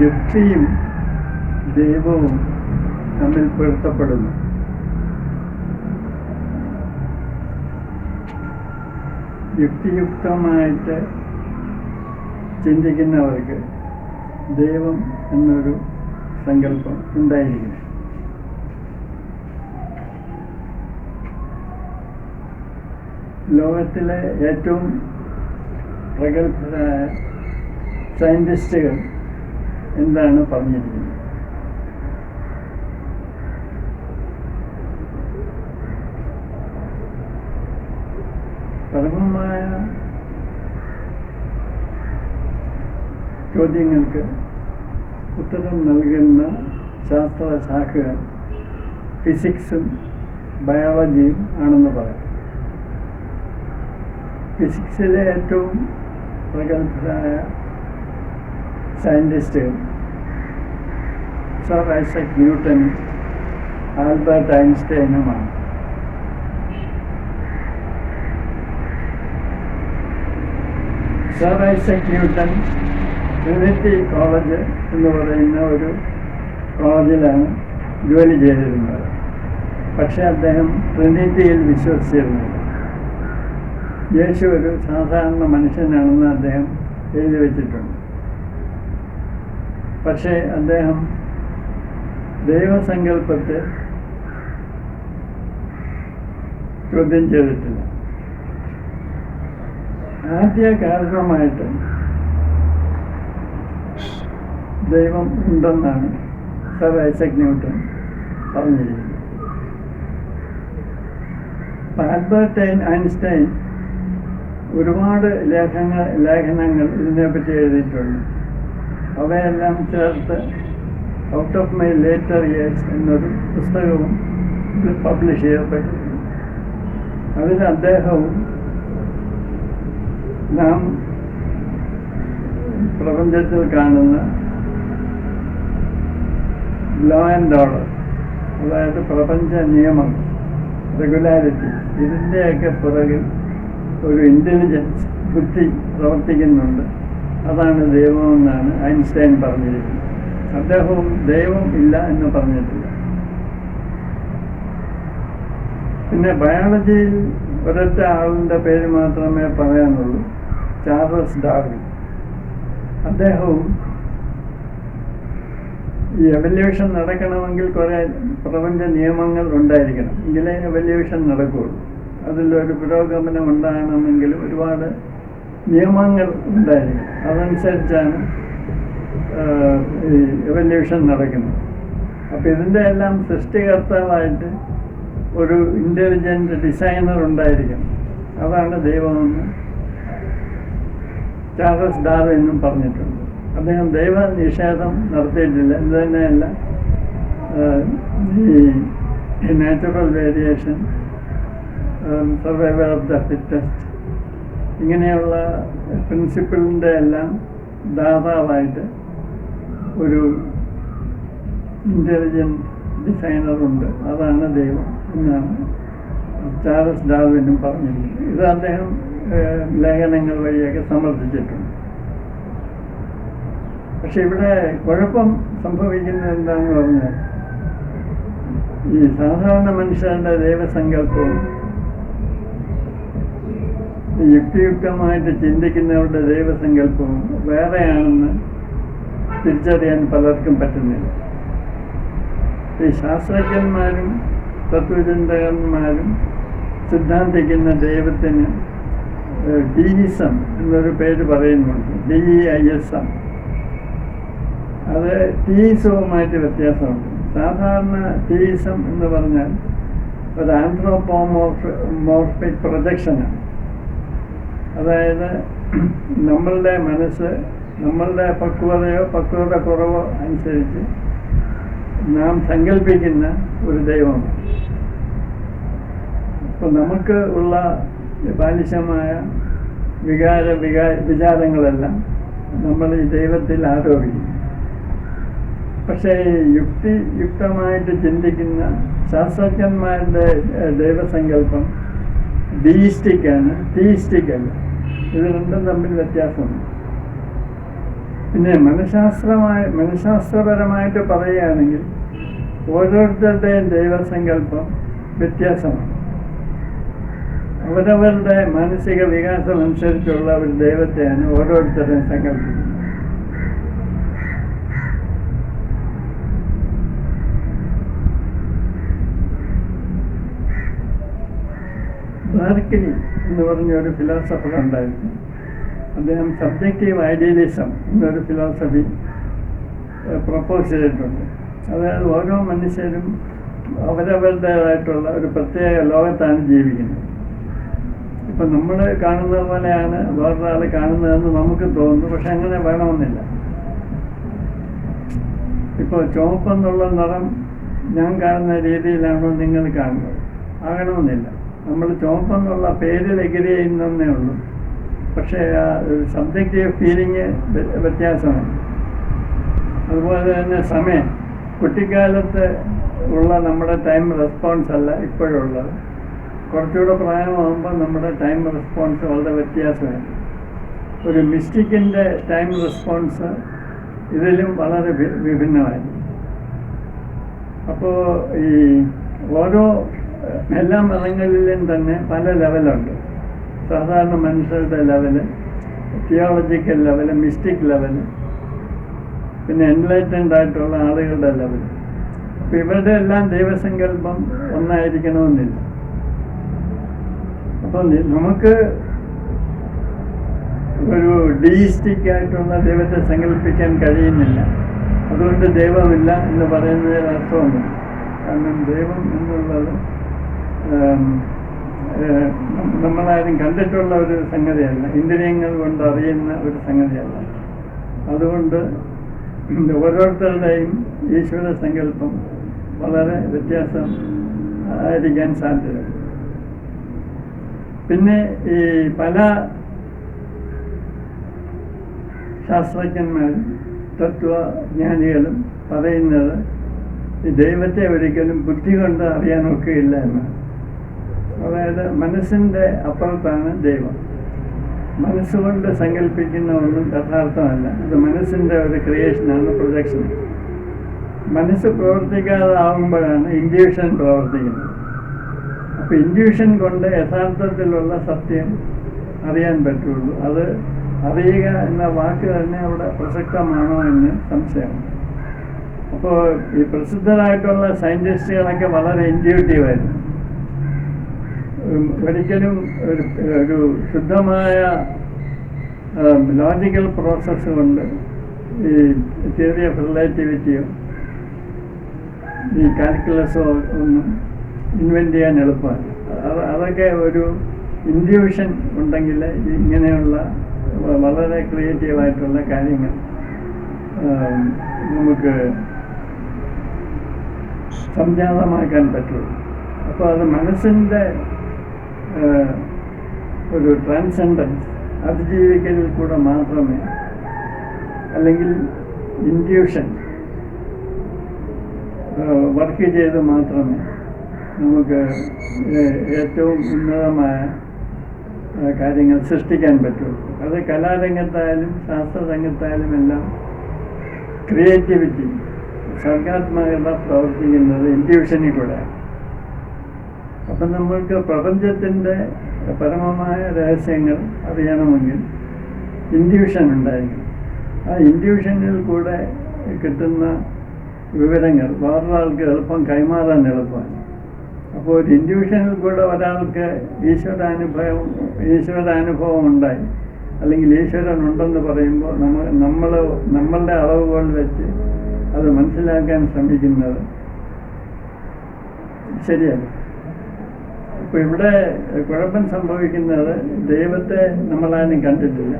യുക്തിയും ദൈവവും തമ്മിൽ പൊരുത്തപ്പെടുന്നു. യുക്തിയുക്തമായിട്ട് ചിന്തിക്കുന്നവർക്ക് ദൈവം എന്നൊരു സങ്കല്പം ഉണ്ടായിരിക്കും. ലോകത്തിലെ ഏറ്റവും പ്രഗത്ഭരായ സയൻറ്റിസ്റ്റുകൾ എന്താണ് പറഞ്ഞിരിക്കുന്നത്? പരമമായ ചോദ്യങ്ങൾക്ക് ഉത്തരം നൽകുന്ന ശാസ്ത്രശാഖകൾ ഫിസിക്സും ബയോളജിയും ആണെന്ന് പറയാം. ഫിസിക്സിലെ ഏറ്റവും പ്രഗത്ഭരായ സയൻറ്റിസ്റ്റുകൾ സർ ഐസക് ന്യൂട്ടനും ആൽബർട്ട് ഐൻസ്റ്റൈനുമാണ്. Sir Isaac Newton Trinity College എന്ന് പറയുന്ന ഒരു കോളേജിലാണ് ജോലി ചെയ്തിരുന്നത്. പക്ഷേ അദ്ദേഹം ട്രിനിറ്റിയിൽ വിശ്വസിച്ചിരുന്നില്ല. യേശു ഒരു സാധാരണ മനുഷ്യനാണെന്ന് അദ്ദേഹം എഴുതി വച്ചിട്ടുണ്ട്. പക്ഷേ അദ്ദേഹം ദൈവസങ്കല്പത്തെ ചോദ്യം ചെയ്തിട്ടില്ല. ആദ്യ കാരണമായിട്ട് ദൈവം ഉണ്ടെന്നാണ് സർ ഐസക് ന്യൂട്ടൻ പറഞ്ഞിരിക്കുന്നത്. ആൽബർട്ട് ഐൻസ്റ്റൈൻ ഒരുപാട് ലേഖനങ്ങൾ ഇതിനെപ്പറ്റി എഴുതിയിട്ടുണ്ട്. അവയെല്ലാം ചേർത്ത് out of my later years എന്നൊരു പുസ്തകവും പബ്ലിഷ് ചെയ്യപ്പെട്ടിട്ടുണ്ട്. അതിൽ അദ്ദേഹവും നാം പ്രപഞ്ചത്തിൽ കാണുന്ന ലോ ആൻഡ് ഓർഡർ, അതായത് പ്രപഞ്ച നിയമം, റെഗുലാരിറ്റി, ഇതിൻ്റെയൊക്കെ പുറകിൽ ഒരു ഇൻ്റലിജൻസ്, ബുദ്ധി പ്രവർത്തിക്കുന്നുണ്ട്. അതാണ് ദൈവമെന്നാണ് ഐൻസ്റ്റൈൻ പറഞ്ഞിരിക്കുന്നത്. അദ്ദേഹവും ദൈവം ഇല്ല എന്ന് പറഞ്ഞിട്ടില്ല. പിന്നെ ബയോളജിയിൽ ഒരൊറ്റ ആളിൻ്റെ പേര് മാത്രമേ പറയാനുള്ളൂ, ചാർലസ് ഡാർവിൻ. അദ്ദേഹവും ഈ എവല്യൂഷൻ നടക്കണമെങ്കിൽ കുറേ പ്രപഞ്ച നിയമങ്ങൾ ഉണ്ടായിരിക്കണം, എങ്കിലേ എവല്യൂഷൻ നടക്കുകയുള്ളൂ. അതിലൊരു പുരോഗമനം ഉണ്ടാകണമെങ്കിൽ ഒരുപാട് നിയമങ്ങൾ ഉണ്ടായിരിക്കണം. അതനുസരിച്ചാണ് ഈ എവല്യൂഷൻ നടക്കുന്നത്. അപ്പം ഇതിൻ്റെ എല്ലാം സൃഷ്ടികർത്താവായിട്ട് ഒരു ഇൻ്റലിജൻ്റ് ഡിസൈനർ ഉണ്ടായിരിക്കണം. അതാണ് ദൈവമെന്ന് ചാർലസ് ഡാർവിനും പറഞ്ഞിട്ടുണ്ട്. അദ്ദേഹം ദൈവ നിഷേധം നടത്തിയിട്ടില്ല. ഇത് തന്നെയല്ല, ഈ natural variation, survival of the fittest, ഇങ്ങനെയുള്ള പ്രിൻസിപ്പിളിൻ്റെ എല്ലാം ദാതാവായിട്ട് ഒരു ഇൻ്റലിജൻറ്റ് ഡിസൈനറുണ്ട്. അതാണ് ദൈവം എന്നാണ് ചാർലസ് ഡാർവിനും പറഞ്ഞിരിക്കുന്നത്. ഇത് അദ്ദേഹം ലേഖനങ്ങൾ വഴിയൊക്കെ സമർത്ഥിച്ചിട്ടുണ്ട്. പക്ഷെ ഇവിടെ കുഴപ്പം സംഭവിക്കുന്നത് എന്താണെന്ന് പറഞ്ഞാൽ, ഈ സാധാരണ മനുഷ്യരുടെ ദൈവസങ്കല്പവും യുക്തിയുക്തമായിട്ട് ചിന്തിക്കുന്നവരുടെ ദൈവസങ്കല്പവും വേറെയാണെന്ന് തിരിച്ചറിയാൻ പലർക്കും പറ്റുന്നില്ല. ഈ ശാസ്ത്രജ്ഞന്മാരും തത്വചിന്തകന്മാരും സിദ്ധാന്തിക്കുന്ന ദൈവത്തിന് ഡീയിസം എന്നൊരു പേര് പറയുന്നുണ്ട്, DEISM. അത് തീയിസവുമായിട്ട് വ്യത്യാസമുണ്ട്. സാധാരണ തീയിസം എന്ന് പറഞ്ഞാൽ ഒരു ആന്ത്രോപോമോർഫിക് പ്രൊജക്ഷനാണ്. അതായത് നമ്മളുടെ മനസ്സ്, നമ്മളുടെ പക്വത കുറവോ അനുസരിച്ച് നാം സങ്കല്പിക്കുന്ന ഒരു ദൈവമാണ്. അപ്പോൾ നമുക്ക് ഉള്ള ബാലിശമായ വിചാരങ്ങളെല്ലാം നമ്മൾ ഈ ദൈവത്തിൽ ആരോപിക്കും. പക്ഷേ യുക്തിയുക്തമായിട്ട് ചിന്തിക്കുന്ന ശാസ്ത്രജ്ഞന്മാരുടെ ദൈവസങ്കല്പം ഡീയിസ്റ്റിക് ആണ്, തീയിസ്റ്റിക് അല്ല. ഇത് രണ്ടും തമ്മിൽ വ്യത്യാസമുണ്ട്. പിന്നെ മനഃശാസ്ത്രപരമായിട്ട് പറയുകയാണെങ്കിൽ ഓരോരുത്തരുടെയും ദൈവസങ്കല്പം വ്യത്യാസമാണ്. അവരവരുടെ മാനസിക വികാസം അനുസരിച്ചുള്ള ഒരു ദൈവത്തെയാണ് ഓരോരുത്തരുടെയും സങ്കല്പിക്കുന്നത്. ബാർക്കിലി എന്ന് പറഞ്ഞൊരു ഫിലോസഫർ ഉണ്ടായിരുന്നു. അദ്ദേഹം സബ്ജക്റ്റീവ് ഐഡിയലിസം എന്നൊരു ഫിലോസഫി പ്രപ്പോസ് ചെയ്തിട്ടുണ്ട്. അതായത് ഓരോ മനുഷ്യരും അവരവരുടേതായിട്ടുള്ള ഒരു പ്രത്യേക ലോകത്താണ് ജീവിക്കുന്നത്. ഇപ്പം നമ്മൾ കാണുന്നത് പോലെയാണ് വേറൊരാൾ കാണുന്നതെന്ന് നമുക്ക് തോന്നുന്നു, പക്ഷെ അങ്ങനെ വേണമെന്നില്ല. ഇപ്പോൾ ചുവപ്പെന്നുള്ള നിറം ഞാൻ കാണുന്ന രീതിയിലാണോ നിങ്ങൾ കാണുന്നത്? ആകണമെന്നില്ല. നമ്മൾ ചുവപ്പെന്നുള്ള പേരിൽ എഗ്രി ചെയ്യുന്നേ ഉള്ളൂ, പക്ഷേ ആ സബ്ജക്റ്റീവ് ഫീലിംഗ് വ്യത്യാസമാണ്. അതുപോലെ തന്നെ സമയം, കുട്ടിക്കാലത്ത് ഉള്ള നമ്മുടെ ടൈം റെസ്പോൺസ് അല്ല ഇപ്പോഴുള്ളത്. കുറച്ചുകൂടെ പ്രായമാകുമ്പോൾ നമ്മുടെ ടൈം റെസ്പോൺസ് വളരെ വ്യത്യാസമാണ്. ഒരു മിസ്റ്റിക്കിൻ്റെ ടൈം റെസ്പോൺസ് ഇതിലും വളരെ വിഭിന്നമായി. അപ്പോൾ ഈ ഓരോ എല്ലാ മതങ്ങളിലും തന്നെ പല ലെവലുണ്ട്. സാധാരണ മനുഷ്യരുടെ level, theological level, mystic level, പിന്നെ എൻലൈറ്റൻഡ് ആയിട്ടുള്ള ആളുകളുടെ ലെവൽ. അപ്പം ഇവരുടെ എല്ലാം ദൈവസങ്കല്പം ഒന്നായിരിക്കണമെന്നില്ല. അപ്പം നമുക്ക് ഒരു ഡീയിസ്റ്റിക് ആയിട്ടുള്ള ദൈവത്തെ സങ്കല്പിക്കാൻ കഴിയുന്നില്ല. അതുകൊണ്ട് ദൈവമില്ല എന്ന് പറയുന്നതിൽ അർത്ഥമൊന്നുമില്ല. കാരണം ദൈവം എന്നുള്ളത് നമ്മളാരും കണ്ടിട്ടുള്ള ഒരു സംഗതിയല്ല, ഇന്ദ്രിയങ്ങൾ കൊണ്ട് അറിയുന്ന ഒരു സംഗതിയല്ല. അതുകൊണ്ട് ഓരോരുത്തരുടെയും ഈശ്വര സങ്കല്പം വളരെ വ്യത്യാസം ആയിരിക്കാൻ സാധ്യത. പിന്നെ ഈ പല ശാസ്ത്രജ്ഞന്മാരും തത്വജ്ഞാനികളും പറയുന്നത് ഈ ദൈവത്തെ ഒരിക്കലും ബുദ്ധി കൊണ്ട് അറിയാനൊക്കെയില്ല എന്നാണ്. അതായത് മനസ്സിൻ്റെ അപ്പുറത്താണ് ദൈവം. മനസ്സുകൊണ്ട് സങ്കല്പിക്കുന്ന ഒന്നും യഥാർത്ഥമല്ല. അത് മനസ്സിൻ്റെ ഒരു ക്രിയേഷനാണ്, പ്രൊജക്ഷൻ. മനസ്സ് പ്രവർത്തിക്കാതാവുമ്പോഴാണ് ഇൻഡ്യൂഷൻ പ്രവർത്തിക്കുന്നത്. അപ്പോൾ ഇൻഡ്യൂഷൻ കൊണ്ട് യഥാർത്ഥത്തിലുള്ള സത്യം അറിയാൻ പറ്റുള്ളൂ. അത് അറിയുക എന്ന വാക്ക് തന്നെ അവിടെ പ്രസക്തമാണോ എന്ന് സംശയമാണ്. അപ്പോൾ ഈ പ്രസിദ്ധരായിട്ടുള്ള സയൻറ്റിസ്റ്റുകളൊക്കെ വളരെ ഇൻഡ്യൂട്ടീവായിരുന്നു. ഒരിക്കലും ഒരു ശുദ്ധമായ ലോജിക്കൽ പ്രോസസ്സ് കൊണ്ട് ഈ തിയറി ഓഫ് റിലേറ്റിവിറ്റിയോ ഈ കാൽക്കുലസോ ഒന്നും ഇൻവെൻറ്റ് ചെയ്യാൻ എളുപ്പമല്ല. അതൊക്കെ ഒരു ഇൻഡ്യൂഷൻ ഉണ്ടെങ്കിൽ ഇങ്ങനെയുള്ള വളരെ ക്രിയേറ്റീവായിട്ടുള്ള കാര്യങ്ങൾ നമുക്ക് സംജാതമാക്കാൻ പറ്റുള്ളൂ. അപ്പോൾ അത് മനസ്സിൻ്റെ ഒരു ട്രാൻസെൻഡൻസ്, അതിജീവിക്കലിൽ കൂടെ മാത്രമേ, അല്ലെങ്കിൽ ഇൻഡ്യൂഷൻ വർക്ക് ചെയ്ത് മാത്രമേ നമുക്ക് ഏറ്റവും ഉന്നതമായ കാര്യങ്ങൾ സൃഷ്ടിക്കാൻ പറ്റുള്ളൂ. അത് കലാരംഗത്തായാലും ശാസ്ത്രരംഗത്തായാലും എല്ലാം ക്രിയേറ്റിവിറ്റി, സർഗാത്മകത പ്രവർത്തിക്കുന്നത് ഇൻഡ്യൂഷനിൽ കൂടെയാണ്. അപ്പം നമ്മൾക്ക് പ്രപഞ്ചത്തിൻ്റെ പരമമായ രഹസ്യങ്ങൾ അറിയണമെങ്കിൽ ഇൻഡ്യൂഷൻ ഉണ്ടായിരിക്കും. ആ ഇൻഡ്യൂഷനിൽ കൂടെ കിട്ടുന്ന വിവരങ്ങൾ വേറൊരാൾക്ക് എളുപ്പം കൈമാറാൻ എളുപ്പമാണ്. അപ്പോൾ ഒരു ഇൻഡ്യൂഷനിൽ കൂടെ ഒരാൾക്ക് ഈശ്വരാനുഭവം ഉണ്ടായി, അല്ലെങ്കിൽ ഈശ്വരൻ ഉണ്ടെന്ന് പറയുമ്പോൾ നമ്മളുടെ അളവുകൾ വെച്ച് അത് മനസ്സിലാക്കാൻ ശ്രമിക്കുന്നത് ശരിയല്ല. അപ്പോൾ ഇവിടെ കുഴപ്പം സംഭവിക്കുന്നത് ദൈവത്തെ നമ്മളാരും കണ്ടിട്ടില്ല.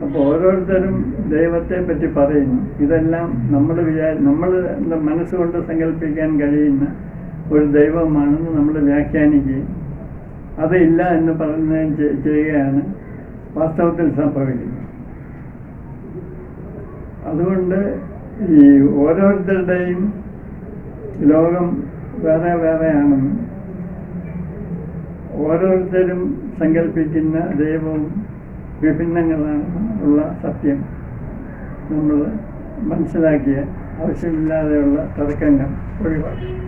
അപ്പോൾ ഓരോരുത്തരും ദൈവത്തെ പറ്റി പറയുന്നു. ഇതെല്ലാം നമ്മൾ മനസ്സുകൊണ്ട് സങ്കല്പിക്കാൻ കഴിയുന്ന ഒരു ദൈവമാണെന്ന് നമ്മൾ വ്യാഖ്യാനിക്കുകയും അതില്ല എന്ന് പറയുകയും ചെയ്യുകയാണ് വാസ്തവത്തിൽ സംഭവിക്കുന്നത്. അതുകൊണ്ട് ഈ ഓരോരുത്തരുടെയും ലോകം വേറെ വേറെയാണെന്നും ഓരോരുത്തരും സങ്കല്പിക്കുന്ന ദൈവവും വിഭിന്നങ്ങളാണെന്നും ഉള്ള സത്യം നമ്മൾ മനസ്സിലാക്കിയ ആവശ്യമില്ലാതെയുള്ള തർക്കങ്ങൾ ഒഴിവാക്കും.